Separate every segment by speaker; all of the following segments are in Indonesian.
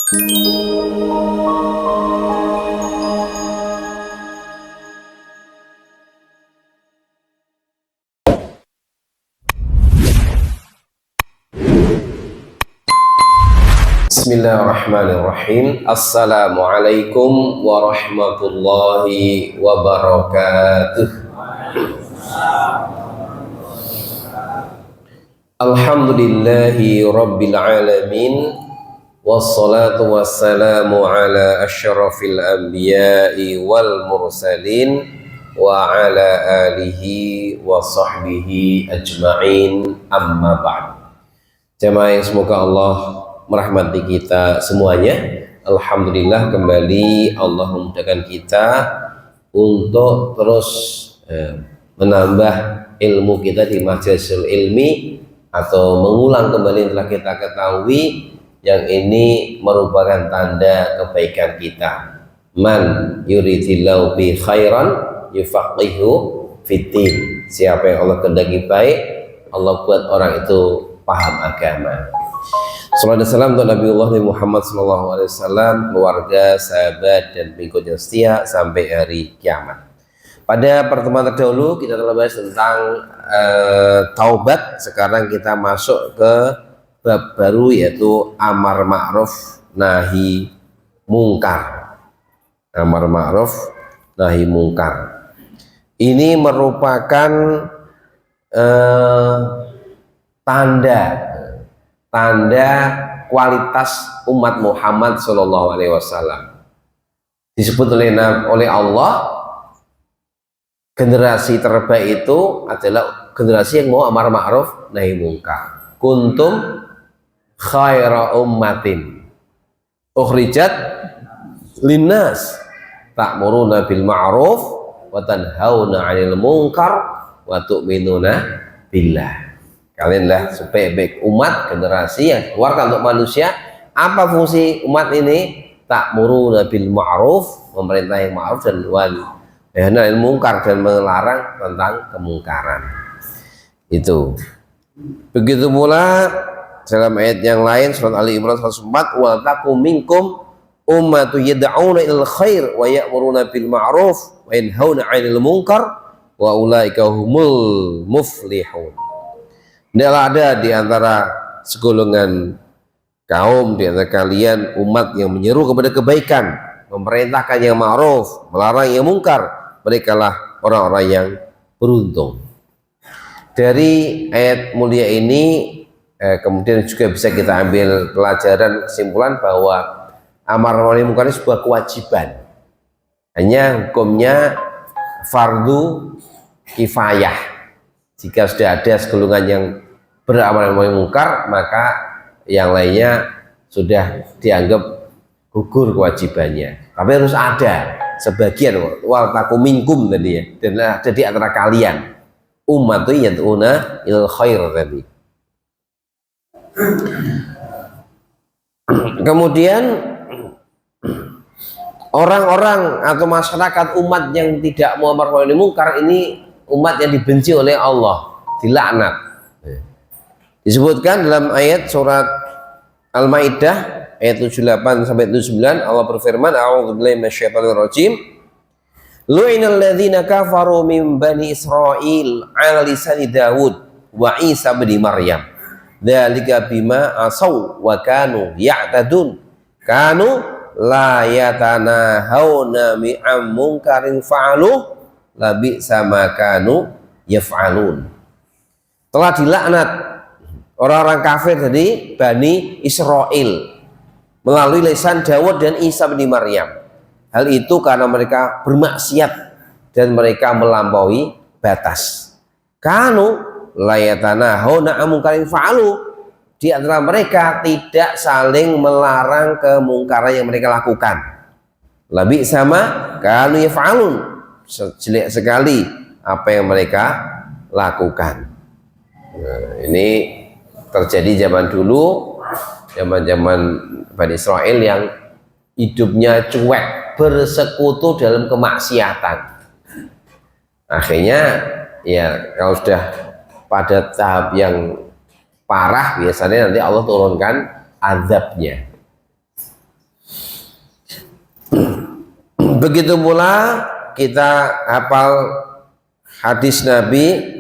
Speaker 1: Bismillahirrahmanirrahim. Assalamualaikum warahmatullahi wabarakatuh. Alhamdulillahi rabbil alamin. Wassalatu wassalamu ala asyrafil anbiya'i wal mursalin wa ala alihi wa sahbihi ajma'in, amma ba'd. Jamaah yang semoga Allah merahmati kita semuanya. Alhamdulillah, kembali Allah memudahkan kita untuk terus menambah ilmu kita di majlisul ilmi, atau mengulang kembali yang telah kita ketahui, yang ini merupakan tanda kebaikan kita. Man yuridillahu bi khairan yufaqihu fiddin. Siapa yang Allah kehendaki baik, Allah buat orang itu paham agama. Sallallahu alaihi wasallam untuk Nabiullah Muhammad sallallahu alaihi wasallam, keluarga, sahabat dan pengikut yang setia sampai hari kiamat. Pada pertemuan terdahulu kita telah bahas tentang taubat. Sekarang kita masuk ke bab baru, yaitu amar ma'ruf nahi mungkar. Amar ma'ruf nahi mungkar ini merupakan tanda kualitas umat Muhammad Shallallahu Alaihi Wasallam. Disebut oleh Allah, generasi terbaik itu adalah generasi yang mau amar ma'ruf nahi mungkar. Kuntum khaira ummatin ukhrijat linnas ta'muruna bil ma'ruf wa tanhauna 'anil munkar wa tu'minuna billah. Kalianlah sebaik-baik umat, generasi yang keluarkan untuk manusia. Apa fungsi umat ini? Ta'muruna bil ma'ruf, memerintah yang ma'ruf, dan wal nahi mungkar, dan melarang tentang kemungkaran. Itu. Begitu pula dalam ayat yang lain, surat Ali Imran 104, wa takum minkum ummatu yad'una ilal khair wa ya'muruna bil ma'ruf wa yanhauna 'anil munkar wa ulaika humul muflihun. Tidaklah ada di antara segolongan kaum di antara kalian umat yang menyeru kepada kebaikan, memerintahkan yang ma'ruf, melarang yang mungkar. Merekalah orang-orang yang beruntung. Dari ayat mulia ini kemudian juga bisa kita ambil pelajaran kesimpulan bahwa amar ma'ruf mungkar ini sebuah kewajiban. Hanya hukumnya fardu kifayah. Jika sudah ada segolongan yang beramal mungkar, maka yang lainnya sudah dianggap gugur kewajibannya. Tapi harus ada sebagian, wal takum minkum tadi ya, dan ada di antara kalian ummatu yad'una ilal khair tadi. Kemudian orang-orang atau masyarakat umat yang tidak mau amar ma'ruf nahi mungkar ini umat yang dibenci oleh Allah, dilaknat. Disebutkan dalam ayat surat Al-Maidah ayat 78 sampai 79, Allah berfirman, a'udzubillahi minasyaitonir rajim, lu'inal ladzina kafaru min bani Israil 'ala lisani Daud wa Isa bin Maryam. Dzalika bima asaw wa kanu ya'tadun. Kanu la yatanahawna mi'am munkarin fa'aluh labi'sa ma kanu yaf'alun. Telah dilaknat orang-orang kafir dari Bani Israel melalui lisan Dawud dan Isa bin Maryam. Hal itu karena mereka bermaksiat dan mereka melampaui batas. Kanu layatana hauna amungkarin fa'alu. Di antara mereka tidak saling melarang kemungkaran yang mereka lakukan. Lebih sama kanu yaf'alun. Jelek sekali apa yang mereka lakukan. Nah, ini terjadi zaman dulu, zaman Bani Israel yang hidupnya cuek, bersekutu dalam kemaksiatan. Akhirnya ya kalau sudah pada tahap yang parah, biasanya nanti Allah turunkan azabnya. Begitu pula kita hafal hadis Nabi,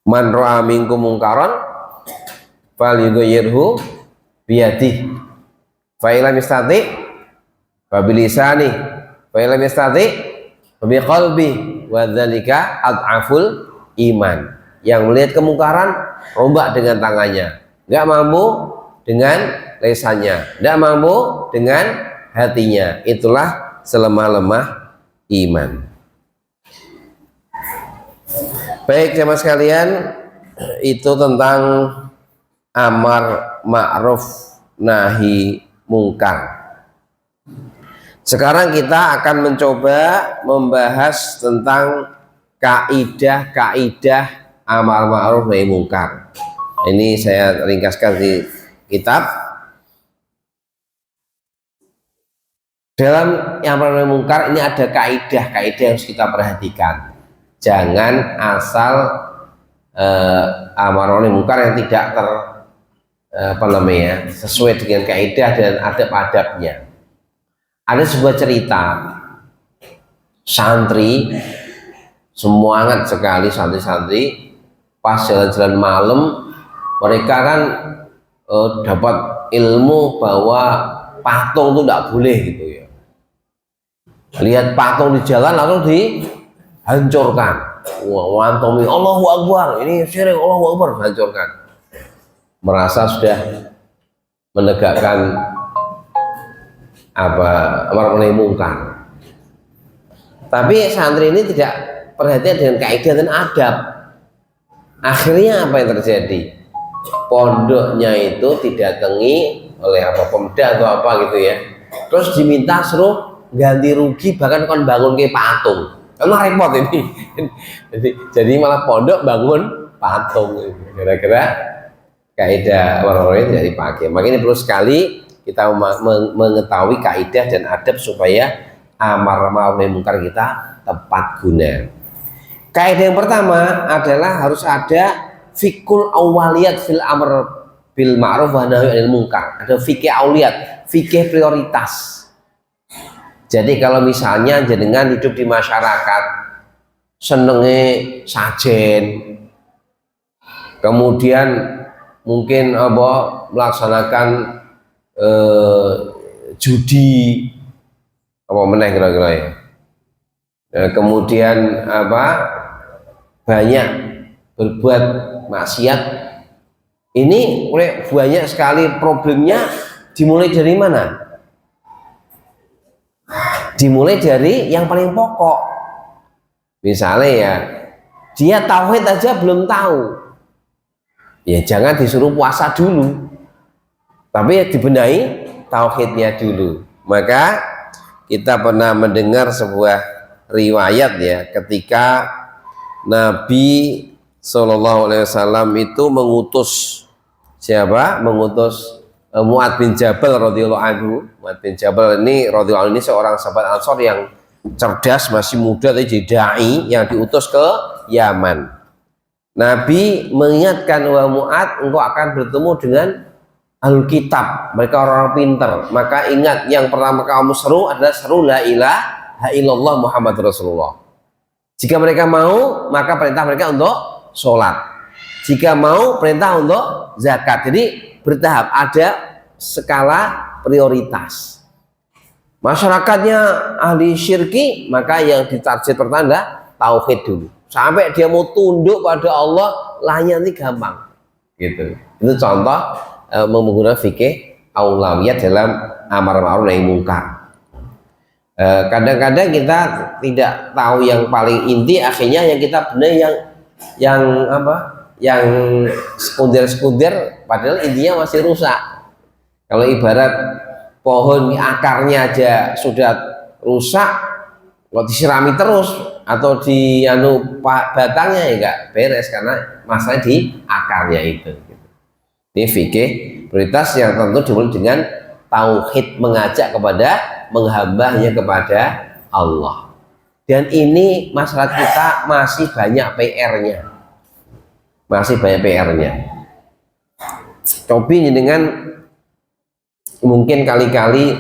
Speaker 1: man ra'a minkum mungkaran falyughayyirhu biyadihi fa illam yastati fa bilisani fa illam yastati fa biqalbi wa dzalika ad'aful iman. Yang melihat kemungkaran rombak dengan tangannya, nggak mampu dengan lesannya, nggak mampu dengan hatinya, itulah selemah-lemah iman. Baik jemaah sekalian, itu tentang amar ma'ruf nahi mungkar. Sekarang kita akan mencoba membahas tentang kaidah-kaidah amar ma'ruf nahi mungkar. Ini saya ringkaskan di kitab. Dalam amar nahi mungkar ini ada kaidah-kaidah yang harus kita perhatikan. Jangan asal amar nahi mungkar yang tidak sesuai dengan kaidah dan adab-adabnya. Ada sebuah cerita santri, semangat sekali santri-santri, pas jalan-jalan malam mereka kan dapat ilmu bahwa patung itu tidak boleh gitu ya. Lihat patung di jalan lalu dihancurkan. Wantomi Allahu Akbar, ini syirik, Allahu Akbar, hancurkan. Merasa sudah menegakkan amar nahi mungkar. Tapi santri ini tidak perhatian dengan kaidah dan adab. Akhirnya apa yang terjadi? Pondoknya itu didatangi oleh pemuda atau apa gitu ya. Terus diminta suruh ganti rugi, bahkan kon bangun ke patung. Karena repot ini. jadi malah pondok bangun patung. Kira-kira kaidah orang-orang tidak dipakai. Makanya perlu sekali kita mengetahui kaidah dan adab supaya amar ma'ruf nahi mungkar kita tepat guna. Kaidah yang pertama adalah harus ada fikul awaliyat fil amr bil ma'ruf wa nahi anil munkar. Ada fikih awaliyat, fikih prioritas. Jadi kalau misalnya jenengan hidup di masyarakat senenge sajen, kemudian mungkin melaksanakan judi apa meneh kira-kira ya. Kemudian banyak berbuat maksiat, ini banyak sekali problemnya. Dimulai dari mana? Dimulai dari yang paling pokok. Misalnya ya, dia tauhid aja belum tahu, ya jangan disuruh puasa dulu, tapi ya dibenahi tauhidnya dulu. Maka kita pernah mendengar sebuah riwayat ya, ketika Nabi SAW itu mengutus siapa? Mengutus Mu'ad bin Jabal radhiyallahu anhu. Mu'ad bin Jabal ini radhiyallahu anhu ini seorang sahabat Ansor yang cerdas, masih muda, tapi jadi dai yang diutus ke Yaman. Nabi mengingatkan, wa Mu'ad, engkau akan bertemu dengan Ahlul Kitab, mereka orang-orang pintar. Maka ingat, yang pertama kamu seru adalah seru la ilaha illallah Muhammad Rasulullah. Jika mereka mau, maka perintah mereka untuk sholat. Jika mau, perintah untuk zakat. Jadi bertahap, ada skala prioritas. Masyarakatnya ahli syirki, maka yang ditarget pertanda tauhid dulu. Sampai dia mau tunduk pada Allah, lahnya ini gampang. Gitu. Itu contoh menggunakan fikih aulawiyat dalam amar ma'ruf nahi mungkar. Kadang-kadang kita tidak tahu yang paling inti, akhirnya yang kita benar yang sekunder-sekunder, padahal intinya masih rusak. Kalau ibarat pohon akarnya aja sudah rusak, kalau disirami terus atau di batangnya ya enggak beres, karena masalah di akarnya itu. Ini fikih prioritas yang tentu dimulai dengan tauhid, mengajak kepada menghambanya kepada Allah. Dan ini masyarakat kita masih banyak PR-nya. Masih banyak PR-nya. Cobi dengan mungkin kali-kali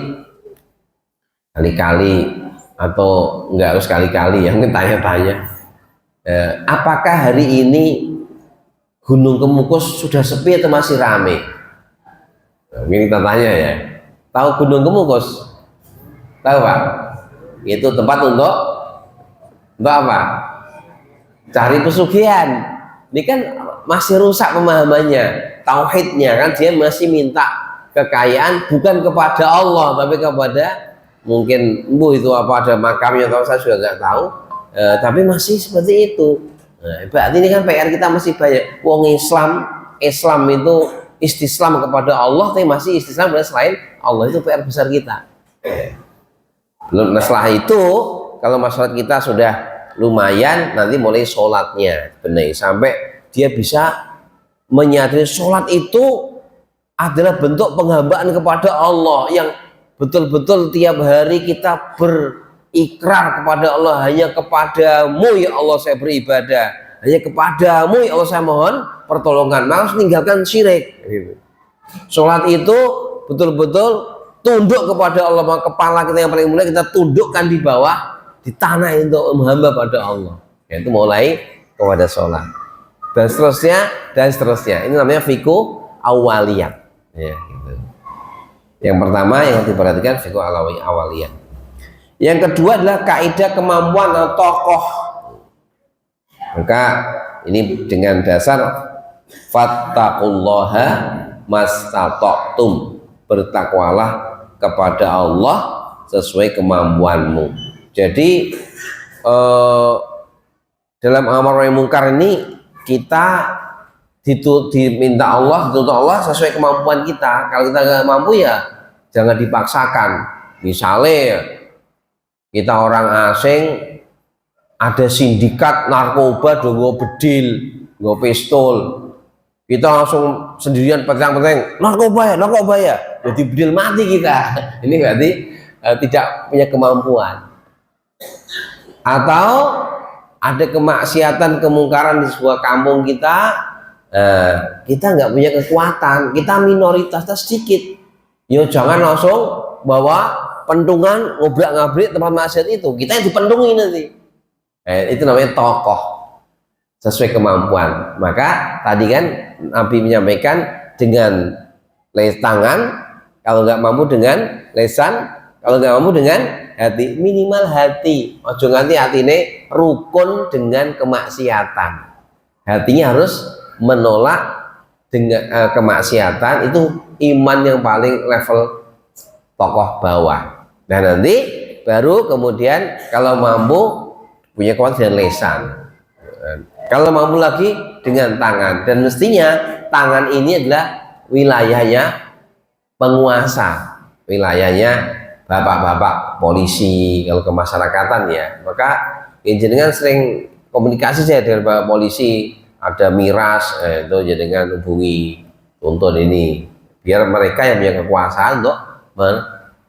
Speaker 1: kali-kali atau enggak harus kali-kali yang tanya-tanya, apakah hari ini Gunung Kemukus sudah sepi atau masih rame? Nah, ini kita tanya ya. Tahu Gunung Kemukus? Tahu Pak? Itu tempat untuk apa? Cari pesugihan. Ini kan masih rusak pemahamannya, tauhidnya kan, dia masih minta kekayaan bukan kepada Allah tapi kepada mungkin itu apa ada makamnya atau saya juga nggak tahu, tapi masih seperti itu. Nah, berarti ini kan PR kita masih banyak. Wong Islam itu istislam kepada Allah tapi masih istislam pada selain Allah, itu PR besar kita. Belum, nah setelah itu kalau masyarakat kita sudah lumayan, nanti mulai sholatnya benar sampai dia bisa menyadari sholat itu adalah bentuk penghambaan kepada Allah yang betul-betul tiap hari kita berikrar kepada Allah, hanya kepadamu ya Allah saya beribadah, hanya kepadamu ya Allah saya mohon pertolongan, harus meninggalkan syirik. Sholat itu betul-betul tunduk kepada Allah, kepala kita yang paling mulia kita tundukkan di bawah di tanah untuk menghamba pada Allah, yaitu mulai kepada sholat dan seterusnya. Ini namanya fiqh awaliyah ya, gitu. Yang pertama yang diperhatikan fiqh awaliyah. Yang kedua adalah kaidah kemampuan atau tokoh. Maka ini dengan dasar fattaqullaha mastata'tum, bertakwalah kepada Allah sesuai kemampuanmu. Jadi dalam amar ma'ruf mungkar ini kita diminta Allah, dituntut Allah sesuai kemampuan kita. Kalau kita nggak mampu ya jangan dipaksakan. Misalnya kita orang asing, ada sindikat narkoba, nggo bedil, nggo pistol, kita langsung sendirian petang-petang narkoba ya, jadi bedil mati kita. Ini berarti tidak punya kemampuan. Atau ada kemaksiatan kemungkaran di sebuah kampung kita, kita nggak punya kekuatan, kita minoritas, kita sedikit, yo jangan langsung bawa pentungan ngobrak-ngabrik tempat maksiat itu, kita yang dipentungi nanti. Itu namanya tokoh sesuai kemampuan. Maka tadi kan Nabi menyampaikan dengan tangan, kalau nggak mampu dengan lesan, kalau nggak mampu dengan hati, minimal hati. Ojo nganti hatine rukun dengan kemaksiatan. Hatinya harus menolak dengan kemaksiatan, itu iman yang paling level tokoh bawah. Nah nanti baru kemudian kalau mampu punya kuat dengan lesan, kalau mampu lagi dengan tangan, dan mestinya tangan ini adalah wilayahnya penguasa, wilayahnya bapak-bapak polisi kalau kemasyarakatan ya. Maka jenengan sering komunikasi saya dengan bapak polisi, ada miras itu jenengan hubungi tuntun ini biar mereka yang punya kekuasaan untuk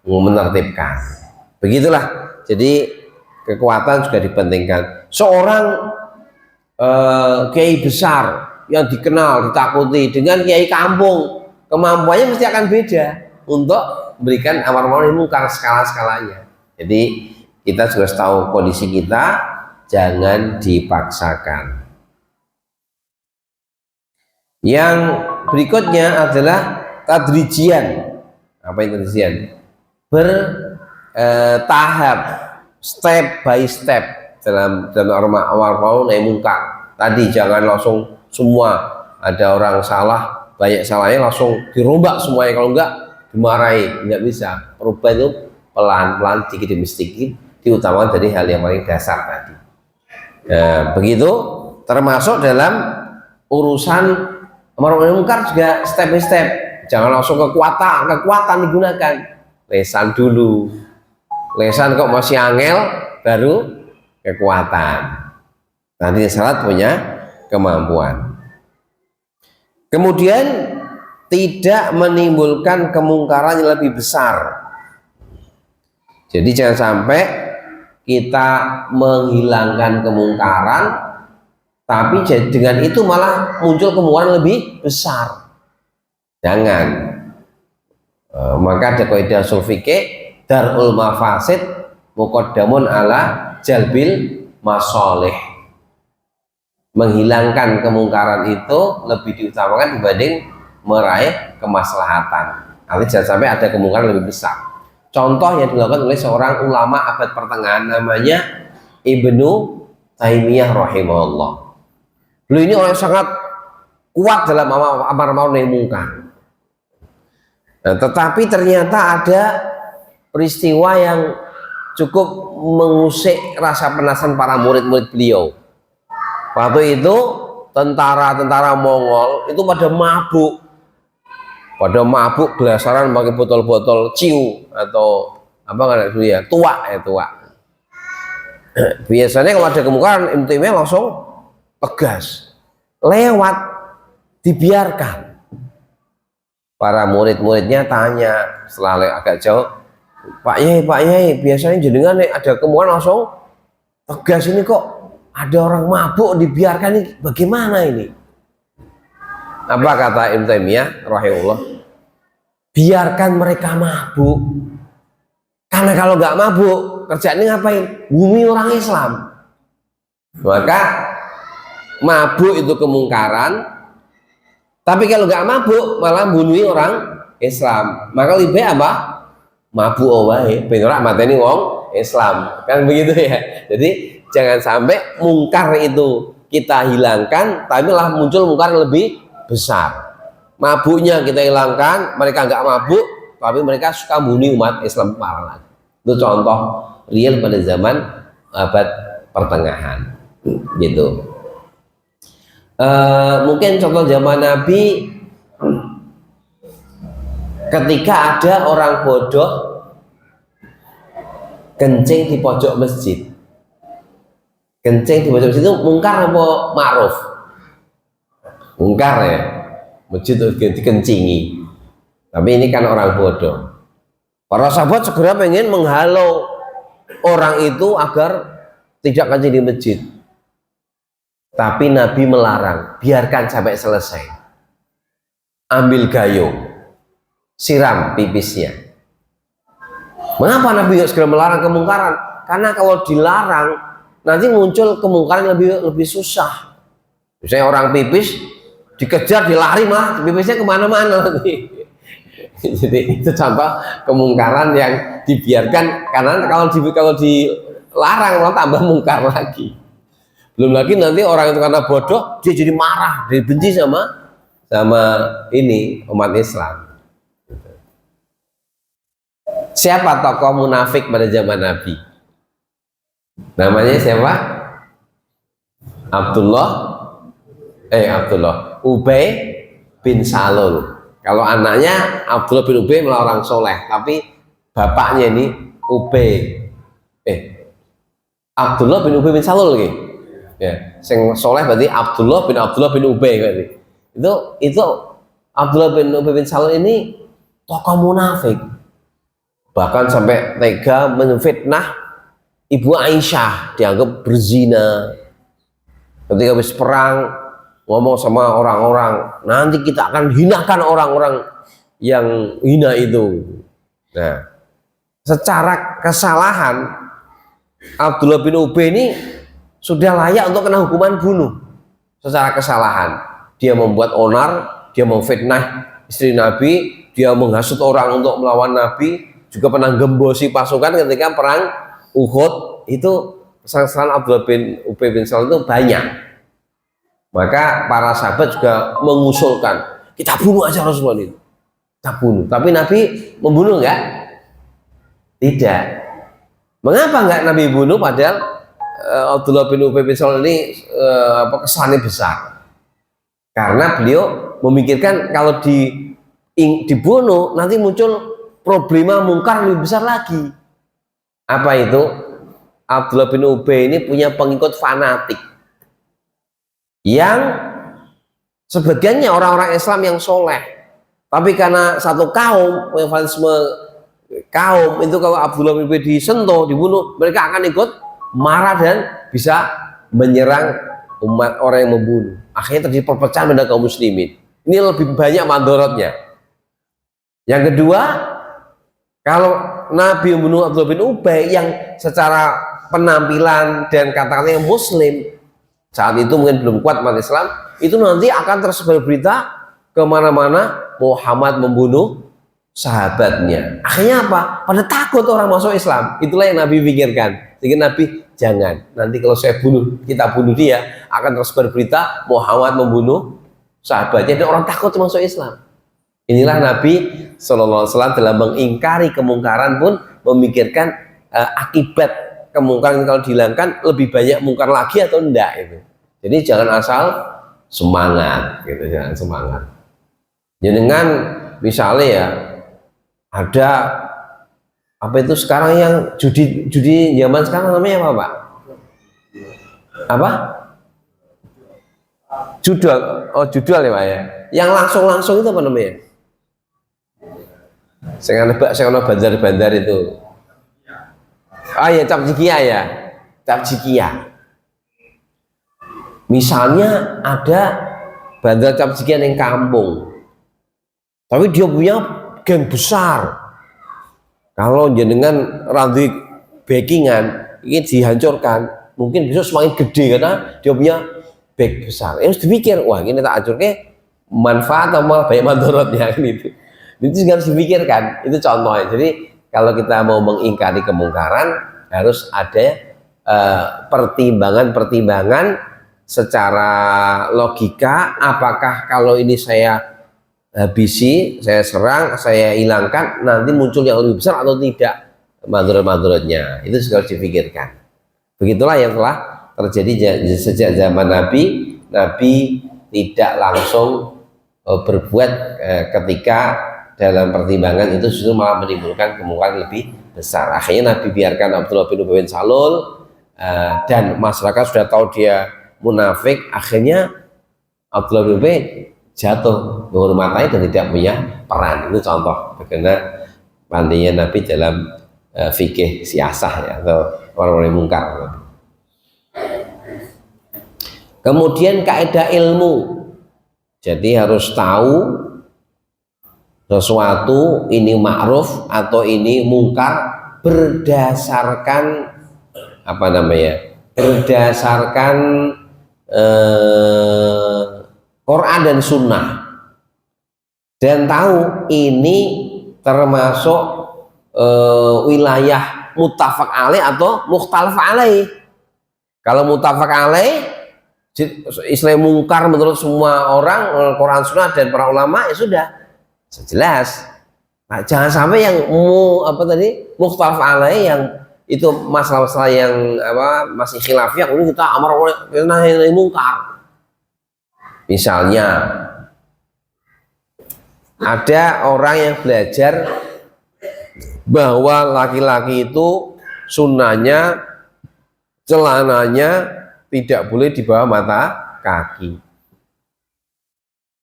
Speaker 1: menertibkan. Begitulah, jadi kekuatan juga dipentingkan. Seorang kiai besar yang dikenal, ditakuti dengan kiai kampung, kemampuannya mesti akan beda untuk memberikan amar ma'ruf mungkar skala-skalanya. Jadi kita juga harus tahu kondisi kita, jangan dipaksakan. Yang berikutnya adalah tadrijian. Apa itu tadrijian? Bertahap, step by step dalam amar ma'ruf nahi mungkar. Tadi jangan langsung semua, ada orang salah, banyak salahnya langsung dirombak semuanya, kalau enggak dimarahi, nggak bisa. Perubahan itu pelan-pelan, sedikit demi sedikit, diutamakan dari hal yang paling dasar tadi. Begitu, termasuk dalam urusan amar ma'ruf mungkar juga step by step. Jangan langsung kekuatan digunakan. Lesan dulu, lesan kok masih angel, baru kekuatan. Nanti salat punya kemampuan. Kemudian tidak menimbulkan kemungkaran yang lebih besar. Jadi jangan sampai kita menghilangkan kemungkaran, tapi dengan itu malah muncul kemungkaran lebih besar. Jangan. Maka ada kaidah ushul fikih, darul mafasid muqaddamun ala jalbil masolih. Menghilangkan kemungkaran itu lebih diutamakan dibanding meraih kemaslahatan. Nanti jangan sampai ada kemungkaran lebih besar. Contoh yang dilakukan oleh seorang ulama abad pertengahan namanya Ibnu Taimiyah rahimahullah. Beliau ini orang sangat kuat dalam amar ma'ruf nahi munkar. Nah, tetapi ternyata ada peristiwa yang cukup mengusik rasa penasaran para murid-murid beliau. Waktu itu tentara-tentara Mongol itu pada mabuk gelasaran pakai botol-botol ciu atau apa kan itu ya, tuak. Biasanya kalau ada kemungkaran Ibnu Taimiyah langsung tegas, lewat, dibiarkan. Para murid-muridnya tanya setelah agak jauh, Pak Yai, biasanya jenengan ada kemungkaran langsung tegas, ini kok ada orang mabuk dibiarkan, ini bagaimana ini? Apa kata Ibnu Taimiyah rahimahullah? Biarkan mereka mabuk. Karena kalau nggak mabuk, kerjaannya ngapain? Bumi orang Islam. Maka mabuk itu kemungkaran. Tapi kalau nggak mabuk, malah bunuh orang Islam. Maka lebih baik apa? Mabuk wae, ben ora mateni wong Islam. Kan begitu ya. Jadi jangan sampai mungkar itu kita hilangkan, tapi malah muncul mungkar lebih besar. Mabuknya kita hilangkan, mereka nggak mabuk, tapi mereka suka bunuh umat Islam parah lagi. Itu contoh real pada zaman abad pertengahan, gitu. Mungkin contoh zaman Nabi, ketika ada orang bodoh kencing di pojok masjid. Kencing di pojok masjid itu mungkar apa ma'ruf? Mungkar ya, masjid itu dikencingi. Tapi ini kan orang bodoh. Para sahabat segera pengen menghalau orang itu agar tidak kencing di masjid. Tapi Nabi melarang, biarkan sampai selesai. Ambil gayung, siram pipisnya. Mengapa Nabi segera melarang kemungkaran? Karena kalau dilarang, nanti muncul kemungkaran yang lebih susah. Misalnya orang pipis, dikejar, dilari mah, pipisnya kemana-mana nanti. Jadi itu contoh kemungkaran yang dibiarkan, karena kalau dilarang malah tambah mungkar lagi. Belum lagi nanti orang itu karena bodoh dia jadi marah, dia benci sama ini umat Islam. Siapa tokoh munafik pada zaman Nabi? Namanya siapa? Ubay bin Salul. Kalau anaknya Abdullah bin Ubay malah orang soleh, tapi bapaknya ini Abdullah bin Ubay bin Salul gitu. Ya, sing soleh berarti Abdullah bin Ubay berarti. Itu Abdullah bin Ubay bin Salul ini tokoh munafik. Bahkan sampai tega menfitnah Ibu Aisyah, dianggap berzina. Ketika habis perang ngomong sama orang-orang, nanti kita akan hinakan orang-orang yang hina itu. Nah, secara kesalahan Abdullah bin Ubay ini sudah layak untuk kena hukuman bunuh. Secara kesalahan, dia membuat onar, dia memfitnah istri Nabi, dia menghasut orang untuk melawan Nabi, juga pernah gembosi pasukan ketika perang Uhud. Itu kesalahan Abdullah bin Ubay bin Salul itu banyak. Maka para sahabat juga mengusulkan, kita bunuh aja Rasulullah itu. Kita bunuh. Tapi Nabi membunuh enggak? Tidak. Mengapa enggak Nabi bunuh padahal Abdullah bin Ubay bin Salul ini kesannya besar? Karena beliau memikirkan kalau dibunuh nanti muncul problema mungkar lebih besar lagi. Apa itu? Abdullah bin Ubay ini punya pengikut fanatik yang sebagiannya orang-orang Islam yang soleh, tapi karena satu kaum, fanatisme kaum itu, kalau Abdullah bin Ubay disentuh, dibunuh, mereka akan ikut marah dan bisa menyerang umat orang yang membunuh. Akhirnya terjadi perpecahan pada kaum muslimin. Ini lebih banyak mandorotnya. Yang kedua, Kalau Nabi membunuh Abdullah bin Ubay yang secara penampilan dan kata-katanya muslim, saat itu mungkin belum kuat umat Islam, itu nanti akan tersebar berita kemana-mana Muhammad membunuh sahabatnya. Akhirnya apa? Pada takut orang masuk Islam. Itulah yang Nabi pikirkan. Jadi Nabi, jangan, nanti kalau kita bunuh dia, akan tersebar berita Muhammad membunuh sahabatnya dan orang takut masuk Islam. Inilah Nabi SAW dalam mengingkari kemungkaran pun memikirkan akibat kemungkaran kalau dihilangkan lebih banyak mungkar lagi atau enggak itu. Jadi jangan asal semangat gitu, jangan semangat. Jangan misalnya ya ada apa itu sekarang yang judi zaman sekarang namanya apa Pak? Apa? Judul, judul ya Pak ya. Yang langsung itu apa namanya? Saya ngebak bandar itu. Ya capjikia ya, capjikia. Misalnya ada bandar capjikia yang kampung, tapi dia punya geng besar. Kalau jenengan ranti backingan ini dihancurkan, mungkin besok semakin gede karena dia punya back besar. Harus dipikir, wah ini tak hancurnya manfaat atau malah banyak mandorotnya gitu. Itu harus dipikirkan. Itu contohnya. Jadi kalau kita mau mengingkari kemungkaran harus ada pertimbangan secara logika. Apakah kalau ini saya habisi, saya serang, saya hilangkan, nanti muncul yang lebih besar atau tidak mandorot-mandorotnya. Itu juga harus dipikirkan. Begitulah yang telah terjadi sejak zaman Nabi. Nabi tidak langsung berbuat ketika dalam pertimbangan itu justru malah menimbulkan kemungkaran lebih besar. Akhirnya Nabi biarkan Abdullah bin Ubay bin Salul dan masyarakat sudah tahu dia munafik. Akhirnya Abdullah bin Ubay jatuh menghormati dan tidak punya peran. Itu contoh bagaimana pandinya Nabi dalam fikih siasah ya, atau orang-orang mungkar. Kemudian kaidah ilmu, jadi harus tahu sesuatu ini ma'ruf atau ini mungkar berdasarkan apa namanya? Berdasarkan Quran dan Sunnah, dan tahu ini termasuk wilayah muttafaq alaih atau mukhtalaf alaih. Kalau muttafaq alaih, istilah mungkar menurut semua orang, Quran Sunnah dan para ulama, ya sudah jelas. Nah, jangan sampai yang mukhtalaf alaih, yang itu masalah-masalah yang masih khilafiyah, kemudian kita amar nahi mungkar. Misalnya ada orang yang belajar bahwa laki-laki itu sunnahnya celananya tidak boleh di bawah mata kaki.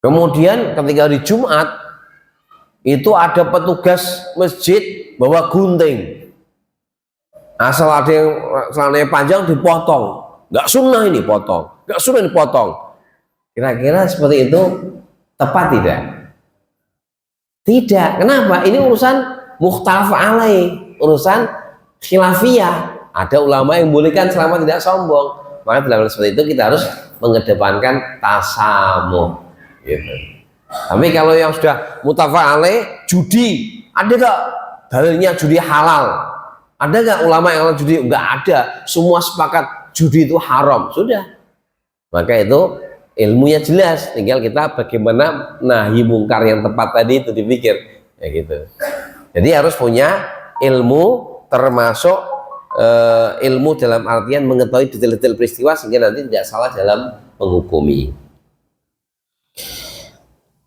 Speaker 1: Kemudian ketika di Jumat itu ada petugas masjid bawa gunting, asal ada yang celananya panjang dipotong, nggak sunnah ini potong, nggak sunnah dipotong. Kira-kira seperti itu tepat tidak? Tidak. Kenapa? Ini urusan mukhtalaf alaih, urusan khilafiyah. Ada ulama yang bolehkan selama tidak sombong. Maka dalam seperti itu kita harus mengedepankan tasamuh. Gitu. Tapi kalau yang sudah muttafaq alaih, judi, ada nggak dalilnya judi halal? Ada nggak ulama yang judi? Nggak ada. Semua sepakat judi itu haram. Sudah. Maka itu ilmunya jelas, tinggal kita bagaimana nahi mungkar yang tepat tadi itu dipikir, ya gitu. Jadi harus punya ilmu, termasuk ilmu dalam artian mengetahui detail-detail peristiwa sehingga nanti tidak salah dalam menghukumi.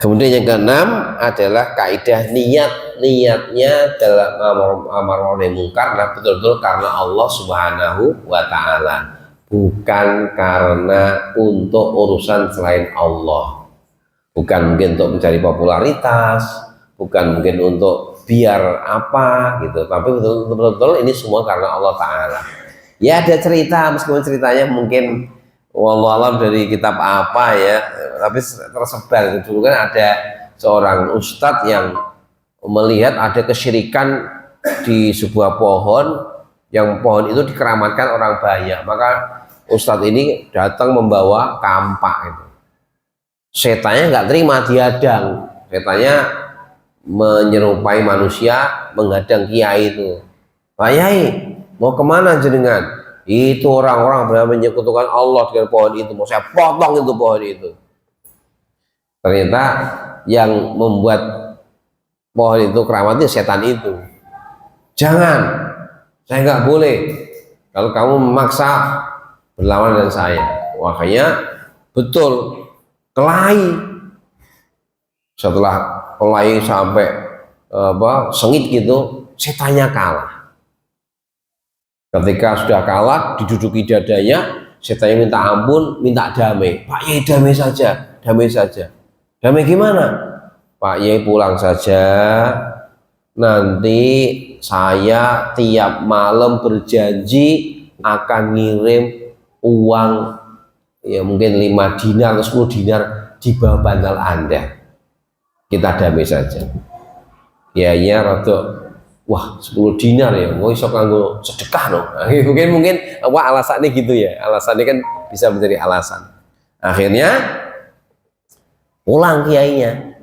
Speaker 1: Kemudian yang keenam adalah kaidah niatnya dalam amar ma'ruf mungkar adalah betul-betul karena Allah Subhanahu wa Ta'ala, bukan karena untuk urusan selain Allah, bukan mungkin untuk mencari popularitas, bukan mungkin untuk biar apa gitu, tapi betul-betul ini semua karena Allah Ta'ala. Ya ada cerita, meskipun ceritanya mungkin wallahualam dari kitab apa ya, tapi tersebar. Dulu kan ada seorang ustadz yang melihat ada kesyirikan di sebuah pohon, yang pohon itu dikeramatkan orang banyak. Maka Ustadz ini datang membawa kampak itu. Setannya nggak terima, diadang. Setannya menyerupai manusia, menghadang kiai itu. Pak Yai, mau kemana jenengan? Itu orang-orang berani menyekutukan Allah dengan pohon itu, mau saya potong itu pohon itu. Ternyata yang membuat pohon itu keramatnya setan itu. Jangan, saya nggak boleh. Kalau kamu memaksa berlawan dengan saya, makanya betul kelahi. Setelah kelahi sampai sengit gitu, setannya kalah. Ketika sudah kalah, diduduki dadanya, setannya minta ampun, minta damai. Pak Yai, damai saja, damai saja. Damai gimana? Pak Yai, pulang saja. Nanti saya tiap malam berjanji akan ngirim uang, ya mungkin 5 dinar atau 10 dinar di bawah bantal Anda. Kita damai saja. Kiainya rada, wah 10 dinar ya, mau iso kanggo sedekah no. Mungkin wah alasannya gitu ya. Alasannya kan bisa menjadi alasan. Akhirnya pulang kiainya.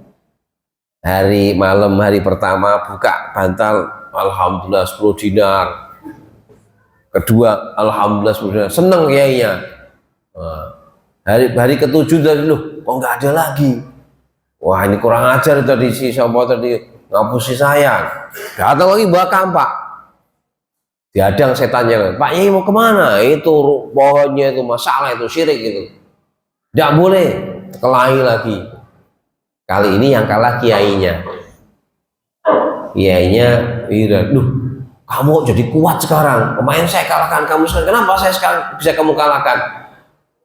Speaker 1: Hari malam hari pertama buka bantal, alhamdulillah 10 dinar. Kedua, alhamdulillah 10 dinar. Seneng kiainya. Hari ketujuh dari kok nggak ada lagi. Wah, ini kurang ajar tadi si siapa tadi ngapusi saya. Datang lagi bawa kampak. Diadang setannya. Pak Yai mau kemana? Itu pohonnya itu masalah, itu syirik itu. Tidak boleh. Kelahi lagi. Kali ini yang kalah kiainya. Kiainya, kamu jadi kuat sekarang. Kemarin saya kalahkan kamu sekarang. Kenapa saya sekarang bisa kamu kalahkan?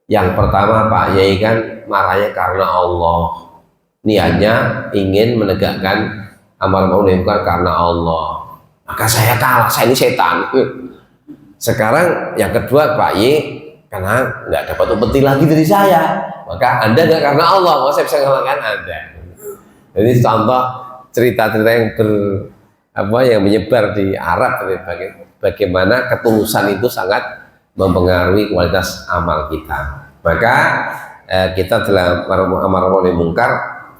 Speaker 1: Yang pertama Pak Yai kan marahnya karena Allah. Niatnya ingin menegakkan amar ma'ruf nahi munkar karena Allah. Maka saya kalah, saya ini setan. Sekarang yang kedua Pak Yai karena nggak dapat upeti lagi dari saya. Maka Anda nggak karena Allah, maka saya bisa mengalahkan Anda. Jadi contoh cerita-cerita yang menyebar di Arab, bagaimana ketulusan itu sangat mempengaruhi kualitas amal kita. Maka kita dalam amar ma'ruf nahi munkar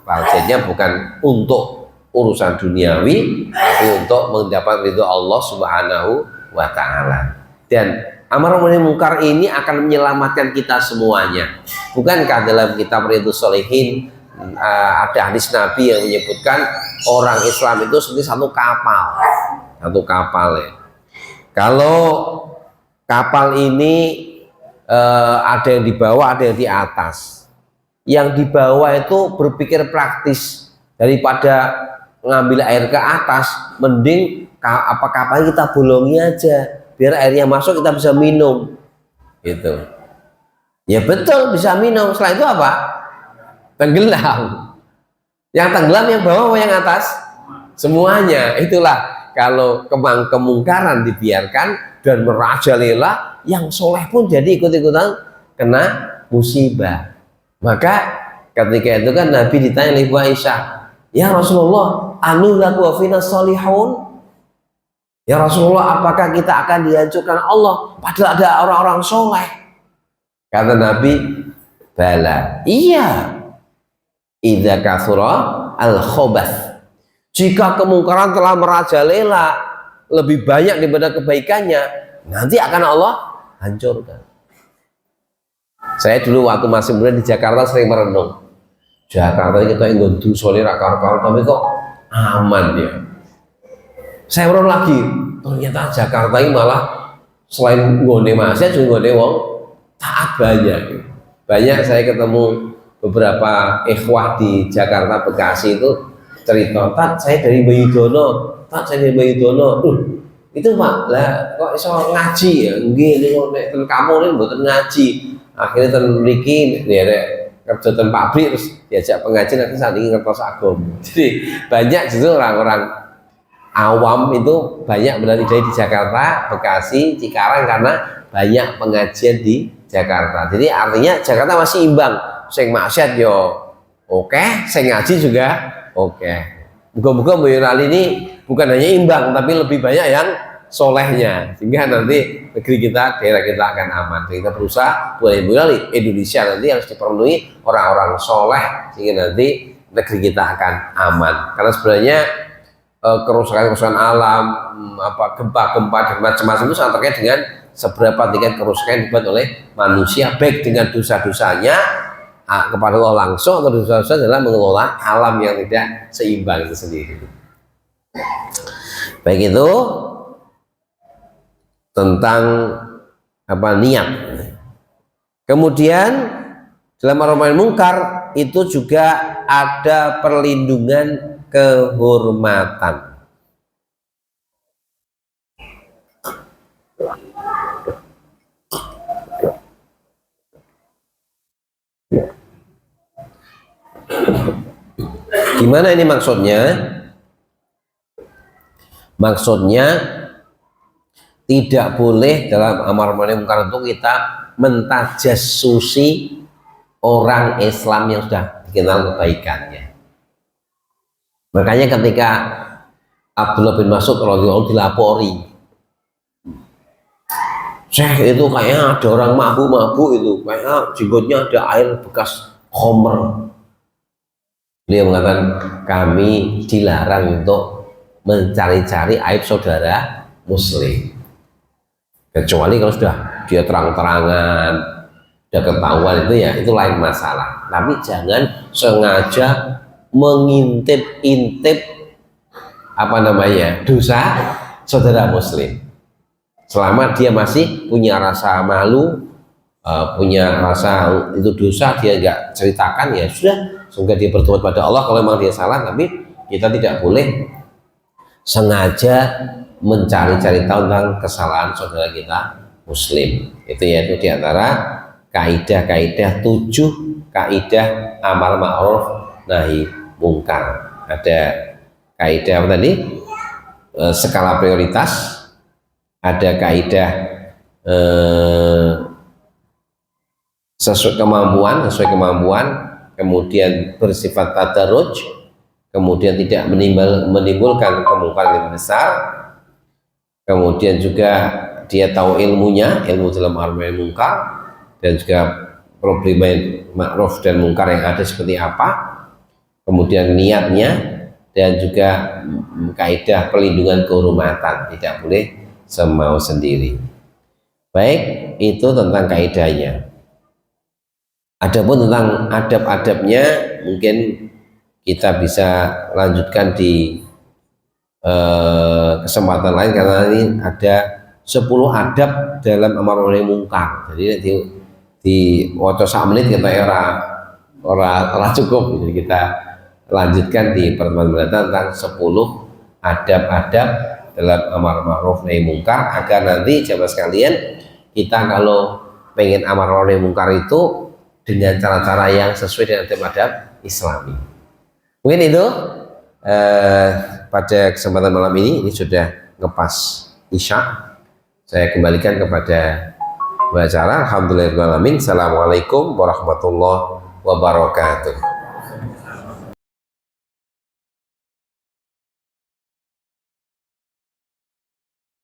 Speaker 1: targetnya bukan untuk urusan duniawi, tapi untuk mendapat ridho Allah Subhanahu wa Ta'ala. Dan amar ma'ruf nahi munkar ini akan menyelamatkan kita semuanya. Bukankah dalam kitab Riyadhus Shalihin ada hadis Nabi yang menyebutkan orang Islam itu seperti satu kapal ya. Kalau kapal ini ada yang di bawah, ada yang di atas. Yang di bawah itu berpikir praktis, daripada ngambil air ke atas, mending kapal kita bolongi aja, biar airnya masuk kita bisa minum, gitu. Ya betul, bisa minum. Setelah itu apa? Tenggelam. Yang tenggelam yang bawah yang atas? Semuanya. Itulah kalau kemungkaran dibiarkan dan merajalela, yang soleh pun jadi ikut-ikutan kena musibah. Maka ketika itu kan Nabi ditanya oleh Ibu Aisyah, ya Rasulullah, anu laku fina solihun. Ya Rasulullah, apakah kita akan dihancurkan Allah padahal ada orang-orang soleh? Kata Nabi, bala, iya. Idza kathura al-khobath. Jika kemungkaran telah merajalela lebih banyak daripada kebaikannya, nanti akan Allah hancurkan. Saya dulu waktu masih muda di Jakarta sering merenung. Jakarta ini kita ingin dusoli rakar-rakar, tapi kok aman ya. Saya merenung lagi, ternyata Jakarta ini malah selain nggone maksiat juga nggone wong taat banyak. Banyak saya ketemu beberapa ikhwah di Jakarta Bekasi itu cerita, Tat saya dari Bayudono, Tat saya dari Bayudono. Itu Pak, lah kok iso ngaji ya? Nggih, ten kamu ini mboten ngaji. Akhirnya ten mriki nderek kerja ten pabrik terus diajak pengajian, nanti saat ini ngertos agama. Jadi banyak justru orang-orang awam itu banyak belajar di Jakarta, Bekasi, Cikarang karena banyak pengajian di Jakarta. Jadi artinya Jakarta masih imbang. Sing maksiat yo oke, sing ngaji juga oke. Moga-moga Boyolali ini bukan hanya imbang, tapi lebih banyak yang solehnya, sehingga nanti negeri kita, daerah kita akan aman. Jadi kita berusaha buat Boyolali, Indonesia nanti harus dipenuhi orang-orang soleh, sehingga nanti negeri kita akan aman. Karena sebenarnya kerusakan-kerusakan alam, gempa-gempa dan macam-macam itu sangat terkait dengan seberapa tingkat kerusakan yang dibuat oleh manusia, baik dengan dosa-dosanya kepada Allah langsung atau dosa-dosa adalah mengelola alam yang tidak seimbang itu sendiri. Baik, itu tentang niat. Kemudian dalam amar ma'ruf munkar itu juga ada perlindungan kehormatan. Gimana ini maksudnya? Maksudnya tidak boleh dalam amar ma'ruf munkar itu kita mentajassusi orang Islam yang sudah dikenal kebaikannya. Makanya ketika Abdullah bin Mas'ud radhiyallahu anhu dilapori, Syekh itu kayaknya ada orang mabuk-mabuk itu, kayaknya jenggotnya ada air bekas khomer. Beliau mengatakan, kami dilarang untuk mencari-cari aib saudara muslim, kecuali kalau sudah dia terang-terangan, sudah ketahuan, itu lain masalah. Tapi jangan sengaja mengintip-intip dosa saudara muslim. Selama dia masih punya rasa malu, punya rasa itu dosa, dia nggak ceritakan, ya sudah, semoga dia bertobat pada Allah kalau memang dia salah. Tapi kita tidak boleh sengaja mencari-cari tahu tentang kesalahan saudara kita muslim. Itu yaitu diantara kaidah-kaidah 7 kaidah amar ma'ruf nahi mungkar. Ada kaidah skala prioritas, ada kaidah sesuai kemampuan, kemudian bersifat tadarruj, kemudian tidak menimbulkan kemungkaran yang besar, kemudian juga dia tahu ilmunya, ilmu dalam amar ma'ruf munkar, dan juga problem ma'ruf dan munkar yang ada seperti apa, kemudian niatnya, dan juga kaidah perlindungan kehormatan, tidak boleh semau sendiri. Baik, itu tentang kaidahnya. Adapun tentang adab-adabnya mungkin kita bisa lanjutkan di kesempatan lain, karena ini ada 10 adab dalam amar ma'ruf munkar. Jadi di waktu 1 menit kita ora cukup. Jadi kita lanjutkan di pertemuan mendatang tentang 10 adab-adab dalam amar ma'ruf nahi munkar, agar nanti jamaah sekalian, kita kalau pengen amar ma'ruf nahi munkar itu dengan cara-cara yang sesuai dengan adab-adab Islami. Mungkin itu pada kesempatan malam ini sudah ngepas Isya. Saya kembalikan kepada acara. Alhamdulillahirabbil alamin. Assalamualaikum warahmatullahi wabarakatuh.